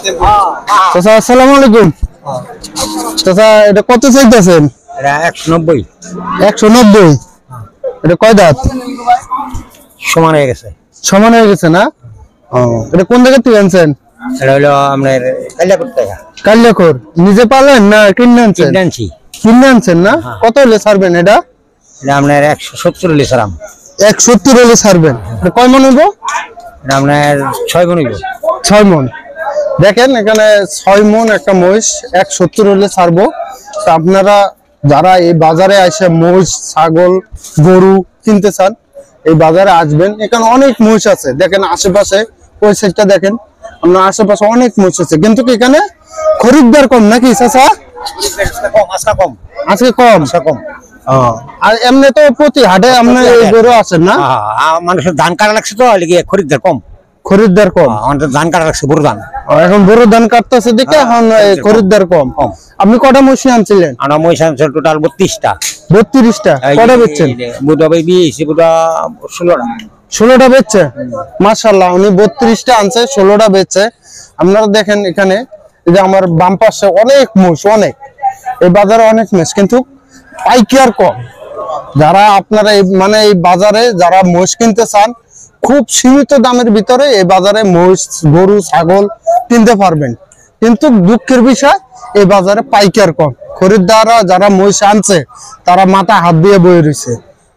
চাচা আসসালামু আলাইকুম। চাচা এটা কত চাইতেছেন? এটা 190। 190। এটা কয় দাঁত? সমান হয়ে গেছে। সমান হয়ে গেছে না? এটা কোন জায়গা থেকে আনছেন? এটা হলো আপনার কালিয়াকোট থেকে। কালিয়াকোট। নিজে পালেন না কিনে আনছেন? কিনে আনছেন না? কত হলে ছাড়বেন এটা? এটা আপনার 170 হলে ছাড়াম। 170 হলে ছাড়বেন। এটা কয় মন হইব? এটা আপনার 6 মণ হইব। 6 মন। দেখেন এখানে 6 মন একটা মহিষ 170 হলে ছাড়বো। তো আপনারা যারা এই বাজারে এসে মহিষ, ছাগল, গরু কিনতে চান এই বাজারে আসবেন। এখানে অনেক মহিষ আছে, দেখেন আশেপাশে ওই সাইডটা দেখেন, আপনার আশেপাশে অনেক মহিষ আছে, কিন্তু এখানে খরিদ্দার কম নাকি চাচা? আজকে কম। আর এমনি তো প্রতি হাটে আপনি এই গরু আছেন না? মানুষের ধান কাটা লাগছে তো খরিদ্দার কম। খরিদ্দার কম, আমাদের ধান কাটা লাগছে, বড় ধান। এখন বড় ধান কাটতেছে দেখে এখন খরিদ্দার কম। আপনি কটা মহিষ আনছিলেন? আমরা মহিষ আনছি টোটাল 32টা। 32টা। কটা বেচছেন? বুধা ভাই বিয়েছে, বুধা 16টা। 16টা বেচছে। মাশাআল্লাহ, উনি 32টা আনছে, 16টা বেচছে। আপনারা দেখেন এখানে যে আমার বাম পাশে অনেক মহিষ, অনেক এই বাজারে অনেক মহিষ, কিন্তু পাইকার কম। যারা আপনারা মানে এই বাজারে যারা মহিষ কিনতে চান খুব সীমিত দামের ভিতরে এই বাজারে মহিষ, গরু, ছাগল কিনতে পারবেন, কিন্তু দুঃখের বিষয় এই বাজারে পাইকার কম। খরিদ্দাররা যারা মহিষ আনছে তারা মাথা হাত দিয়ে বয়ে রয়েছে।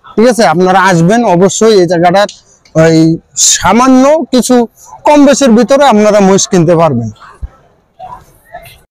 ঠিক আছে, আপনারা আসবেন অবশ্যই এই জায়গাটার ওই সামান্য কিছু কম বেশির ভিতরে আপনারা মহিষ কিনতে পারবেন।